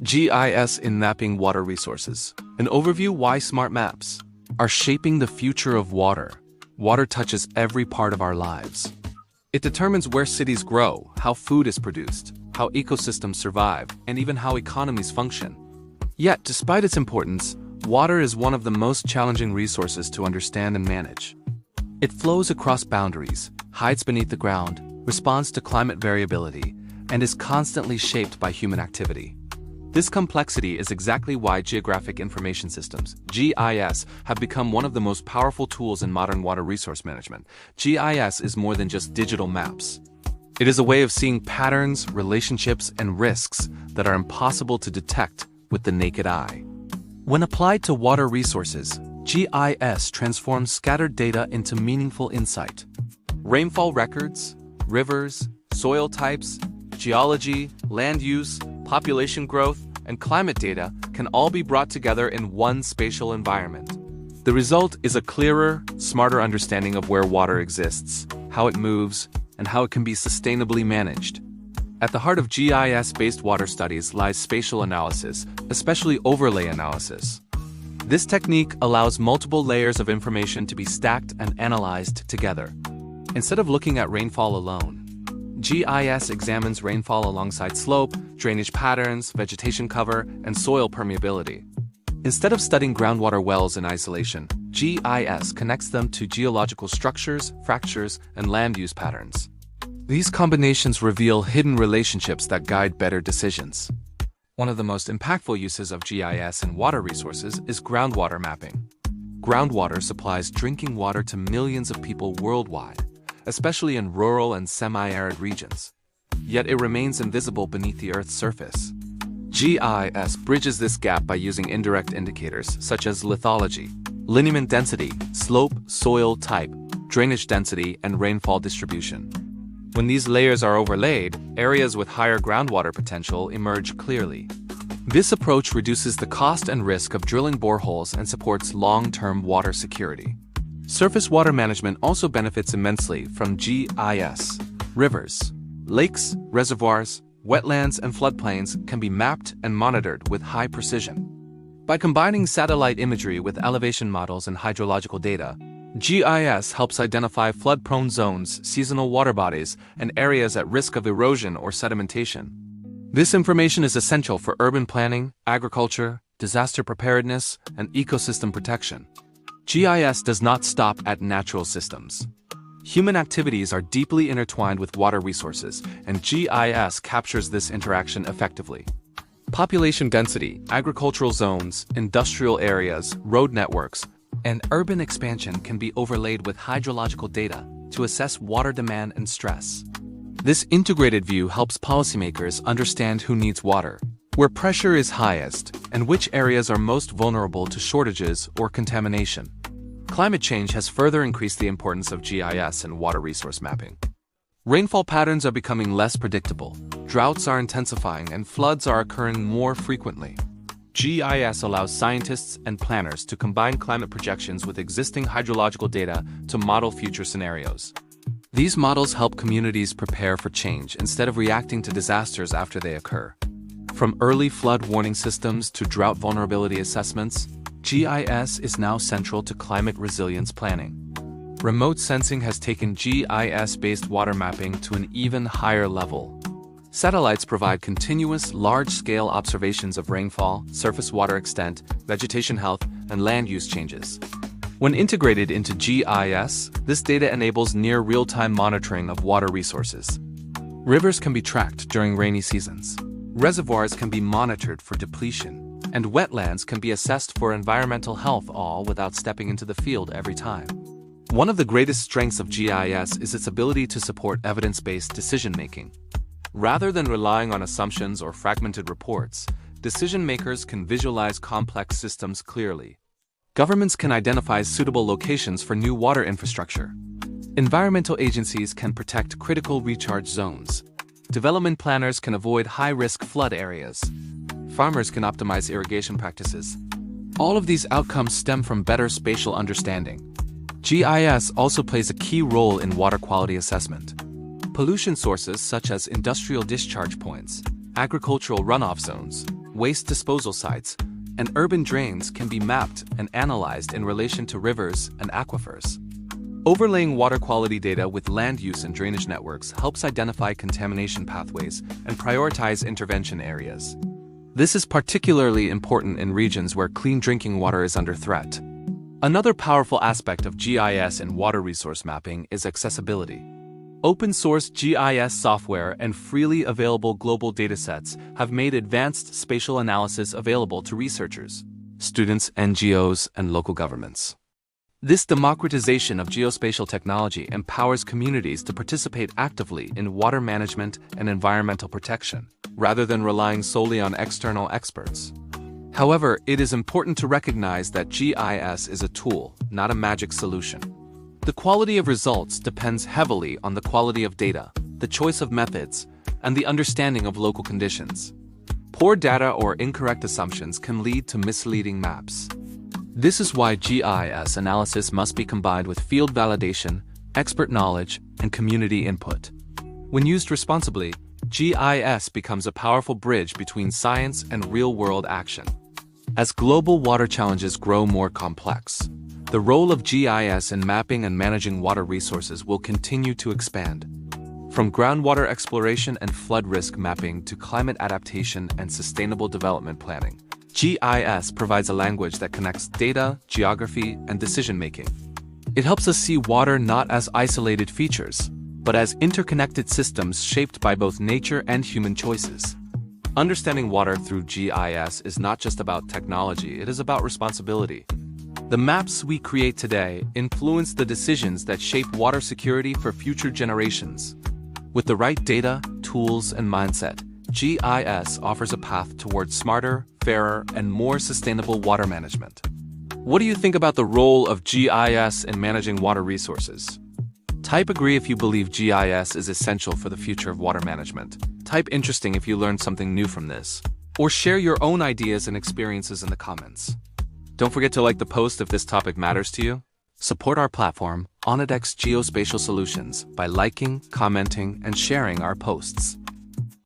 GIS in mapping water resources. An overview why smart maps are shaping the future of water. Water touches every part of our lives. It determines where cities grow, how food is produced, how ecosystems survive, and even how economies function. Yet, despite its importance, water is one of the most challenging resources to understand and manage. It flows across boundaries, hides beneath the ground, responds to climate variability, and is constantly shaped by human activity. This complexity is exactly why Geographic Information Systems, GIS, have become one of the most powerful tools in modern water resource management. GIS is more than just digital maps. It is a way of seeing patterns, relationships, and risks that are impossible to detect with the naked eye. When applied to water resources, GIS transforms scattered data into meaningful insight. Rainfall records, rivers, soil types, geology, land use, population growth, and climate data can all be brought together in one spatial environment. The result is a clearer, smarter understanding of where water exists, how it moves, and how it can be sustainably managed. At the heart of GIS-based water studies lies spatial analysis, especially overlay analysis. This technique allows multiple layers of information to be stacked and analyzed together. Instead of looking at rainfall alone, GIS examines rainfall alongside slope, drainage patterns, vegetation cover, and soil permeability. Instead of studying groundwater wells in isolation, GIS connects them to geological structures, fractures, and land use patterns. These combinations reveal hidden relationships that guide better decisions. One of the most impactful uses of GIS in water resources is groundwater mapping. Groundwater supplies drinking water to millions of people worldwide, especially in rural and semi-arid regions. Yet it remains invisible beneath the Earth's surface. GIS bridges this gap by using indirect indicators such as lithology, lineament density, slope, soil type, drainage density, and rainfall distribution. When these layers are overlaid, areas with higher groundwater potential emerge clearly. This approach reduces the cost and risk of drilling boreholes and supports long-term water security. Surface water management also benefits immensely from GIS. Rivers, lakes, reservoirs, wetlands, and floodplains can be mapped and monitored with high precision. By combining satellite imagery with elevation models and hydrological data, GIS helps identify flood-prone zones, seasonal water bodies, and areas at risk of erosion or sedimentation. This information is essential for urban planning, agriculture, disaster preparedness, and ecosystem protection. GIS does not stop at natural systems. Human activities are deeply intertwined with water resources, and GIS captures this interaction effectively. Population density, agricultural zones, industrial areas, road networks, and urban expansion can be overlaid with hydrological data to assess water demand and stress. This integrated view helps policymakers understand who needs water, where pressure is highest, and which areas are most vulnerable to shortages or contamination. Climate change has further increased the importance of GIS in water resource mapping. Rainfall patterns are becoming less predictable, droughts are intensifying, and floods are occurring more frequently. GIS allows scientists and planners to combine climate projections with existing hydrological data to model future scenarios. These models help communities prepare for change instead of reacting to disasters after they occur. From early flood warning systems to drought vulnerability assessments, GIS is now central to climate resilience planning. Remote sensing has taken GIS-based water mapping to an even higher level. Satellites provide continuous, large-scale observations of rainfall, surface water extent, vegetation health, and land use changes. When integrated into GIS, this data enables near real-time monitoring of water resources. Rivers can be tracked during rainy seasons. Reservoirs can be monitored for depletion, and wetlands can be assessed for environmental health, all without stepping into the field every time. One of the greatest strengths of GIS is its ability to support evidence-based decision-making. Rather than relying on assumptions or fragmented reports, decision-makers can visualize complex systems clearly. Governments can identify suitable locations for new water infrastructure. Environmental agencies can protect critical recharge zones. Development planners can avoid high-risk flood areas. Farmers can optimize irrigation practices. All of these outcomes stem from better spatial understanding. GIS also plays a key role in water quality assessment. Pollution sources such as industrial discharge points, agricultural runoff zones, waste disposal sites, and urban drains can be mapped and analyzed in relation to rivers and aquifers. Overlaying water quality data with land use and drainage networks helps identify contamination pathways and prioritize intervention areas. This is particularly important in regions where clean drinking water is under threat. Another powerful aspect of GIS and water resource mapping is accessibility. Open-source GIS software and freely available global datasets have made advanced spatial analysis available to researchers, students, NGOs, and local governments. This democratization of geospatial technology empowers communities to participate actively in water management and environmental protection, rather than relying solely on external experts. However, it is important to recognize that GIS is a tool, not a magic solution. The quality of results depends heavily on the quality of data, the choice of methods, and the understanding of local conditions. Poor data or incorrect assumptions can lead to misleading maps. This is why GIS analysis must be combined with field validation, expert knowledge, and community input. When used responsibly, GIS becomes a powerful bridge between science and real-world action. As global water challenges grow more complex, the role of GIS in mapping and managing water resources will continue to expand. From groundwater exploration and flood risk mapping to climate adaptation and sustainable development planning, GIS provides a language that connects data, geography, and decision-making. It helps us see water not as isolated features, but as interconnected systems shaped by both nature and human choices. Understanding water through GIS is not just about technology, it is about responsibility. The maps we create today influence the decisions that shape water security for future generations. With the right data, tools, and mindset, GIS offers a path towards smarter, fairer, and more sustainable water management. What do you think about the role of GIS in managing water resources? Type agree if you believe GIS is essential for the future of water management. Type interesting if you learned something new from this. Or share your own ideas and experiences in the comments. Don't forget to like the post if this topic matters to you. Support our platform, �W𝐚𝐩𝐻𝐃 Geospatial Solutions, by liking, commenting, and sharing our posts.